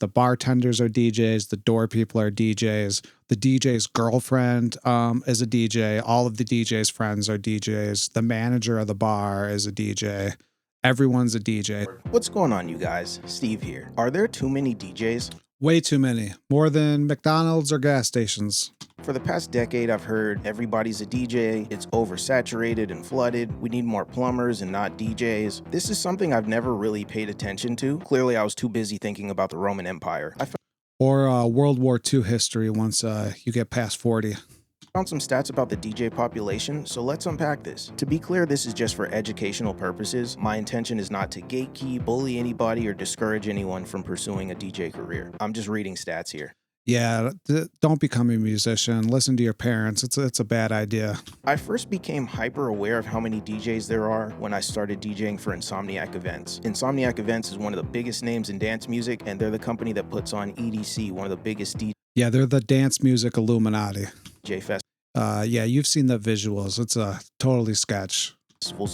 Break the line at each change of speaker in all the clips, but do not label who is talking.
the bartenders are DJs, the door people are DJs, the DJ's girlfriend is a DJ, all of the DJ's friends are DJs, the manager of the bar is a DJ. Everyone's a DJ.
What's going on, you guys? Steve here. Are there too many DJs?
Way too many. More than McDonald's or gas stations.
For the past decade, I've heard everybody's a DJ, it's oversaturated and flooded, we need more plumbers and not DJs. This is something I've never really paid attention to. Clearly, I was too busy thinking about the Roman Empire.
Or World War II history once you get past 40.
Found some stats about the DJ population, so let's unpack this. To be clear, this is just for educational purposes. My intention is not to gatekeep, bully anybody, or discourage anyone from pursuing a DJ career. I'm just reading stats here.
Yeah, don't become a musician. Listen to your parents. It's a bad idea.
I first became hyper aware of how many DJs there are when I started DJing for Insomniac Events. Insomniac Events is one of the biggest names in dance music, and they're the company that puts on EDC, one of the biggest DJ
Yeah, they're the dance music Illuminati.
festivals
Yeah, you've seen the visuals. It's totally sketch.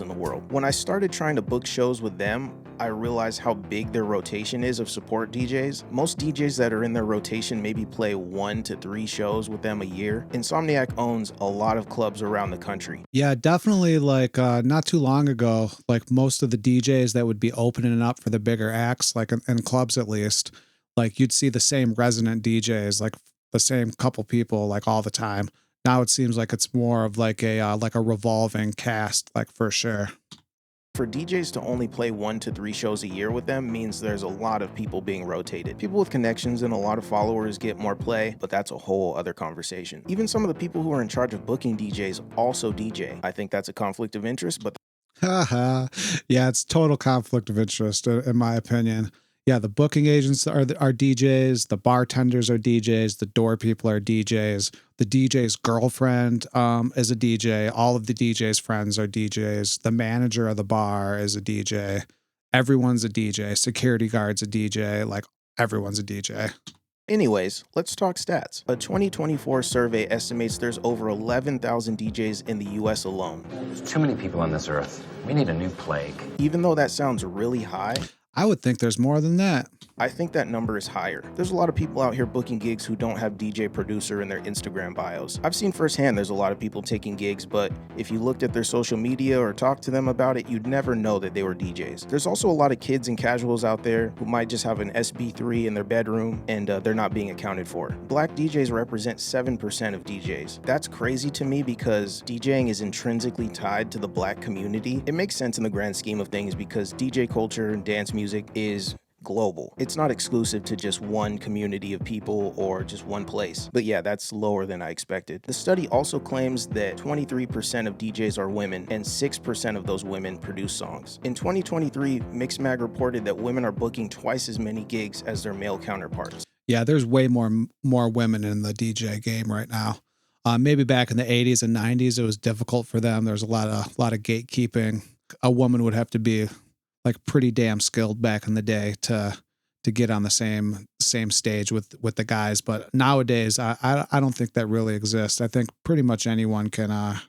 in the world. When I started trying to book shows with them, I realized how big their rotation is of support DJs. Most DJs that are in their rotation maybe play 1 to 3 shows with them a year. Insomniac owns a lot of clubs around the country.
Yeah, definitely. Like not too long ago, like most of the DJs that would be opening up for the bigger acts, like in clubs at least, like you'd see the same resident DJs, like the same couple people, like all the time. Now it seems like it's more of like a revolving cast, like for sure.
For DJs to only play 1 to 3 shows a year with them means there's a lot of people being rotated. People with connections and a lot of followers get more play, but that's a whole other conversation. Even some of the people who are in charge of booking DJs also DJ. I think that's a conflict of interest, but
Yeah, it's total conflict of interest, in my opinion. Yeah, the booking agents are DJs, the bartenders are DJs, the door people are DJs, the DJ's girlfriend is a DJ, all of the DJ's friends are DJs, the manager of the bar is a DJ, everyone's a DJ, security guard's a DJ, like everyone's a DJ.
anyways, let's talk stats. A 2024 survey estimates there's over 11,000 DJs in the US alone.
There's too many people on this earth. We need a new plague.
Even though that sounds really high,
I would think there's more than that.
I think that number is higher. There's a lot of people out here booking gigs who don't have DJ producer in their Instagram bios. I've seen firsthand there's a lot of people taking gigs, but if you looked at their social media or talked to them about it, you'd never know that they were DJs. There's also a lot of kids and casuals out there who might just have an SB3 in their bedroom and they're not being accounted for. Black DJs represent 7% of DJs. That's crazy to me because DJing is intrinsically tied to the black community. It makes sense in the grand scheme of things because DJ culture and dance music is global. It's not exclusive to just one community of people or just one place. But yeah, that's lower than I expected. The study also claims that 23% of DJs are women and 6% of those women produce songs. In 2023, Mixmag reported that women are booking twice as many gigs as their male counterparts.
Yeah, there's way more women in the DJ game right now. Maybe back in the 80s and 90s, it was difficult for them. There's a lot of gatekeeping. A woman would have to be like pretty damn skilled back in the day to get on the same stage with the guys. But nowadays, I don't think that really exists. I think pretty much anyone can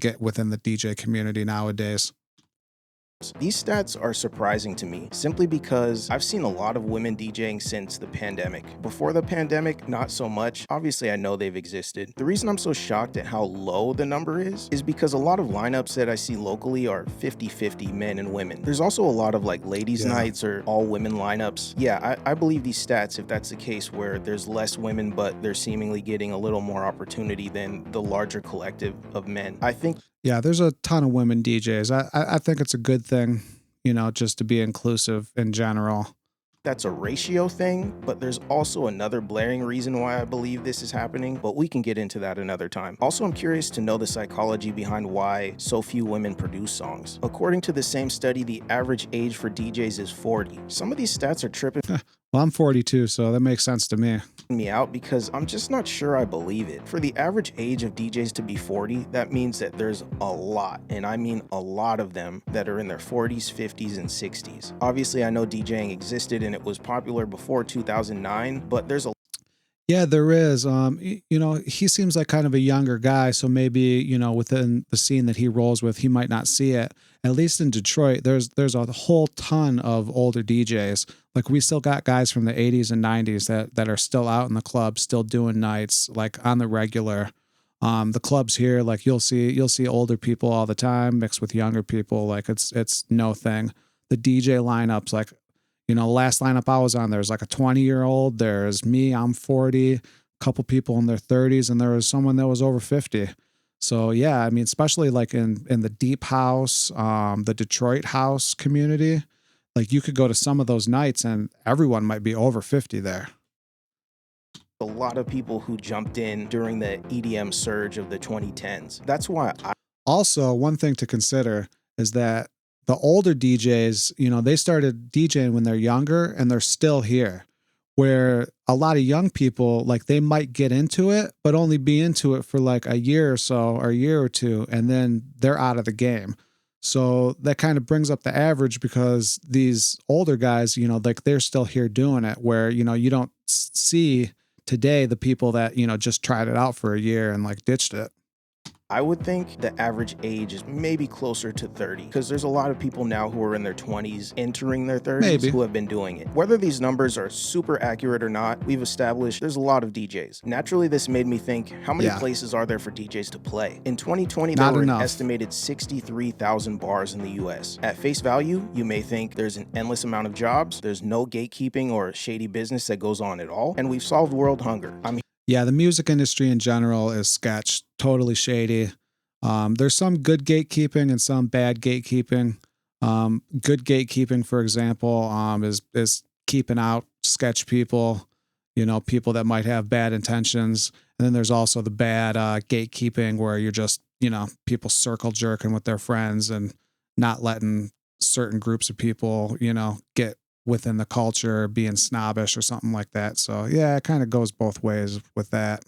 get within the DJ community nowadays.
These stats are surprising to me simply because I've seen a lot of women DJing since the pandemic. Before the pandemic, not so much. Obviously, I know they've existed. The reason I'm so shocked at how low the number is because a lot of lineups that I see locally are 50-50 men and women. There's also a lot of like ladies' nights or all women lineups. Yeah, I believe these stats if that's the case where there's less women but they're seemingly getting a little more opportunity than the larger collective of men. I think
yeah, there's a ton of women DJs. I think it's a good thing, you know, just to be inclusive in general.
That's a ratio thing, but there's also another blaring reason why I believe this is happening, but we can get into that another time. Also, I'm curious to know the psychology behind why so few women produce songs. According to the same study, the average age for DJs is 40. Some of these stats are tripping
Well, I'm 42, so that makes sense to me.
me out because I'm just not sure I believe it. For the average age of DJs to be 40, that means that there's a lot, and I mean a lot of them, that are in their 40s, 50s, and 60s. Obviously, I know DJing existed and it was popular before 2009, but there's a
Yeah, there is. He seems like kind of a younger guy, so maybe, within the scene that he rolls with, he might not see it. At least in Detroit, there's a whole ton of older DJs. Like we still got guys from the 80s and 90s that are still out in the club, still doing nights like on the regular. The clubs here, like you'll see older people all the time mixed with younger people. Like it's no thing. The DJ lineups, like last lineup I was on, there's like a 20-year-old, there's me, I'm 40, a couple people in their 30s, and there was someone that was over 50. So yeah, I mean, especially like in the deep house, the Detroit house community, like you could go to some of those nights and everyone might be over 50 there.
A lot of people who jumped in during the EDM surge of the 2010s. That's why
Also, one thing to consider is that the older DJs, they started DJing when they're younger and they're still here. Where a lot of young people, like they might get into it, but only be into it for like a year or so or a year or two, and then they're out of the game. So that kind of brings up the average because these older guys, like they're still here doing it, where, you don't see today the people that, just tried it out for a year and like ditched it.
I would think the average age is maybe closer to 30 because there's a lot of people now who are in their 20s, entering their 30s,
Maybe.
who have been doing it. Whether these numbers are super accurate or not, we've established there's a lot of DJs. Naturally, this made me think, how many places are there for DJs to play? In 2020, there were an estimated 63,000 bars in the US. At face value, you may think there's an endless amount of jobs, there's no gatekeeping or shady business that goes on at all, and we've solved world hunger.
Yeah, the music industry in general is sketch, totally shady. There's some good gatekeeping and some bad gatekeeping. Good gatekeeping, for example, is keeping out sketch people, people that might have bad intentions. And then there's also the bad gatekeeping where you're just, people circle jerking with their friends and not letting certain groups of people, get within the culture, being snobbish or something like that. So yeah, it kind of goes both ways with that.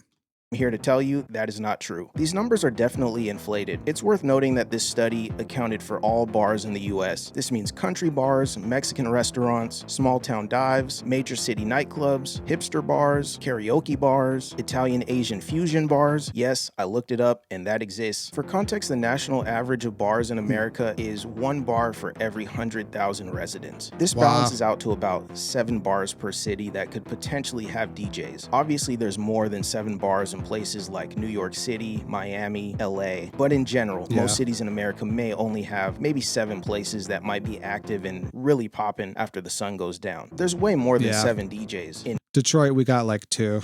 I'm here to tell you that is not true. These numbers are definitely inflated. It's worth noting that this study accounted for all bars in the US. This means country bars, Mexican restaurants, small town dives, major city nightclubs, hipster bars, karaoke bars, Italian Asian fusion bars. Yes, I looked it up and that exists. For context, the national average of bars in America is 1 bar for every 100,000 residents. This balances out to about 7 bars per city that could potentially have DJs. Obviously, there's more than 7 bars in places like New York City, Miami, LA. But in general, most cities in America may only have maybe 7 places that might be active and really popping after the sun goes down. There's way more than 7 DJs in
Detroit. We got like 2.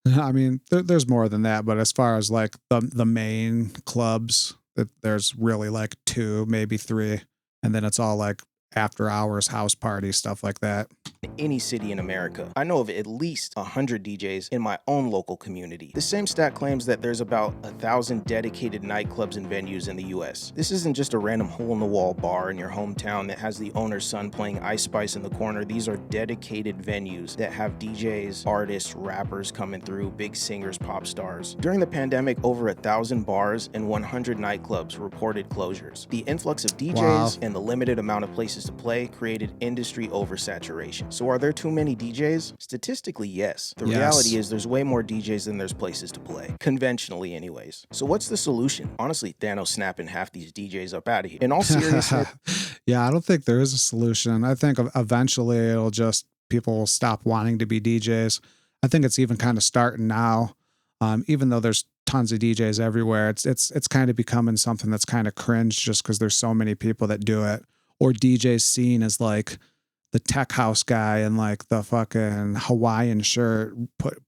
I mean, there's more than that, but as far as like the main clubs, there's really like 2, maybe 3, and then it's all like after hours house party stuff like that.
Any city in America. I know of at least 100 DJs in my own local community. The same stat claims that there's about 1,000 dedicated nightclubs and venues in the US. This isn't just a random hole-in-the-wall bar in your hometown that has the owner's son playing Ice Spice in the corner. These are dedicated venues that have DJs, artists, rappers coming through, big singers, pop stars. During the pandemic, over 1,000 bars and 100 nightclubs reported closures. The influx of DJs and the limited amount of places to play created industry oversaturation. So are there too many DJs? Statistically, yes. The reality is there's way more DJs than there's places to play. Conventionally anyways. So what's the solution? Honestly, Thanos snapping half these DJs up out of here. In all seriousness.
Yeah, I don't think there is a solution. I think eventually it'll just, people will stop wanting to be DJs. I think it's even kind of starting now. Even though there's tons of DJs everywhere, it's kind of becoming something that's kind of cringe just because there's so many people that do it. Or DJs seen as like the tech house guy in like the fucking Hawaiian shirt,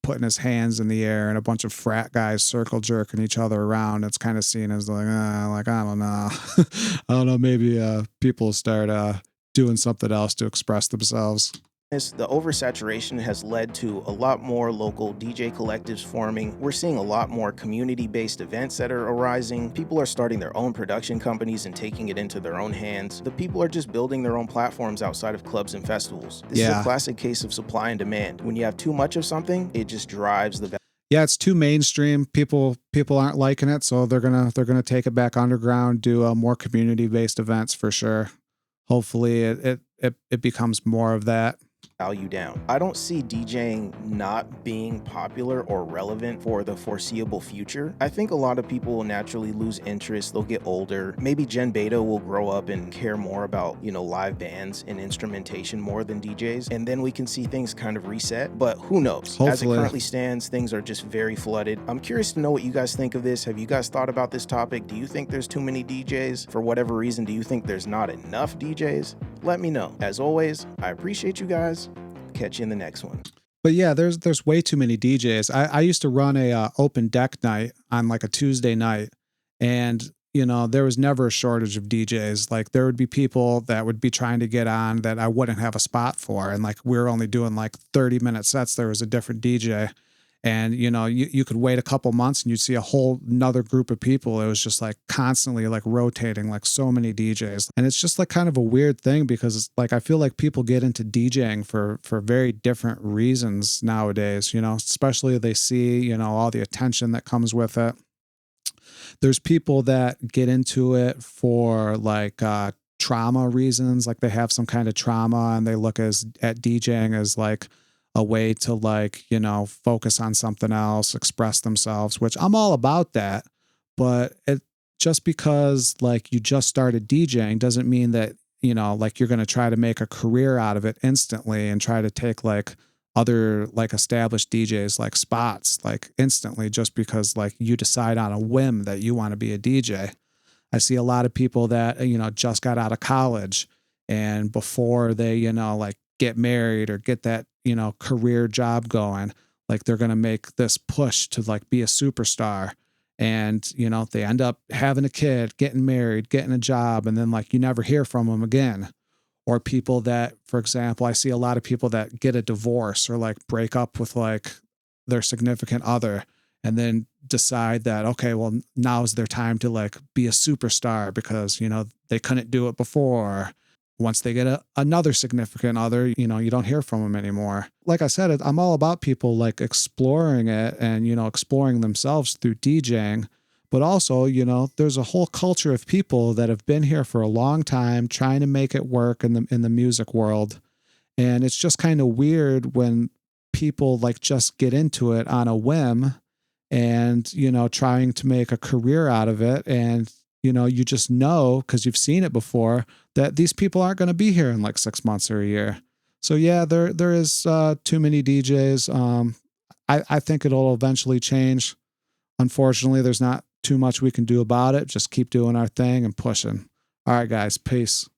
putting his hands in the air, and a bunch of frat guys circle jerking each other around. It's kind of seen as like I don't know. I don't know, maybe people start doing something else to express themselves.
The oversaturation has led to a lot more local DJ collectives forming. We're seeing a lot more community-based events that are arising. People are starting their own production companies and taking it into their own hands. The people are just building their own platforms outside of clubs and festivals. This is a classic case of supply and demand. When you have too much of something, it just drives the value.
Yeah, it's too mainstream. People aren't liking it, so they're gonna take it back underground, do more community-based events for sure. Hopefully, it becomes more of that.
value down. I don't see DJing not being popular or relevant for the foreseeable future. I think a lot of people will naturally lose interest. They'll get older. Maybe Gen Beta will grow up and care more about, live bands and instrumentation more than DJs. And then we can see things kind of reset, but who knows?
Hopefully.
As it currently stands, things are just very flooded. I'm curious to know what you guys think of this. Have you guys thought about this topic? Do you think there's too many DJs? For whatever reason, do you think there's not enough DJs? Let me know. As always, I appreciate you guys. Catch you in the next one.
But yeah, there's way too many DJs. I used to run a open deck night on like a Tuesday night, and there was never a shortage of DJs. Like there would be people that would be trying to get on that I wouldn't have a spot for, and like we were only doing like 30-minute sets. There was a different DJ, and you could wait a couple months and you'd see a whole another group of people. It was just like constantly like rotating, like so many DJs, and it's just like kind of a weird thing because it's like I feel like people get into DJing for very different reasons nowadays. Especially they see all the attention that comes with it. There's people that get into it for like trauma reasons, like they have some kind of trauma and they look at DJing as like a way to like, focus on something else, express themselves, which I'm all about that. But just because like you just started DJing doesn't mean that, like you're going to try to make a career out of it instantly and try to take like other like established DJs like spots like instantly just because like you decide on a whim that you want to be a DJ. I see a lot of people that, just got out of college and before they, like get married or get that, career job going, like they're going to make this push to like be a superstar. And, they end up having a kid, getting married, getting a job, and then like you never hear from them again. Or people that, for example, I see a lot of people that get a divorce or like break up with like their significant other and then decide that, okay, well, now's their time to like be a superstar because, they couldn't do it before. Once they get another significant other, you don't hear from them anymore. Like I said, I'm all about people like exploring it and, exploring themselves through DJing. But also, there's a whole culture of people that have been here for a long time trying to make it work in the music world. And it's just kind of weird when people like just get into it on a whim and, trying to make a career out of it. And, you just know, because you've seen it before, that these people aren't going to be here in like 6 months or a year. So yeah, there is too many DJs. I think it'll eventually change. Unfortunately, there's not too much we can do about it. Just keep doing our thing and pushing. All right, guys. Peace.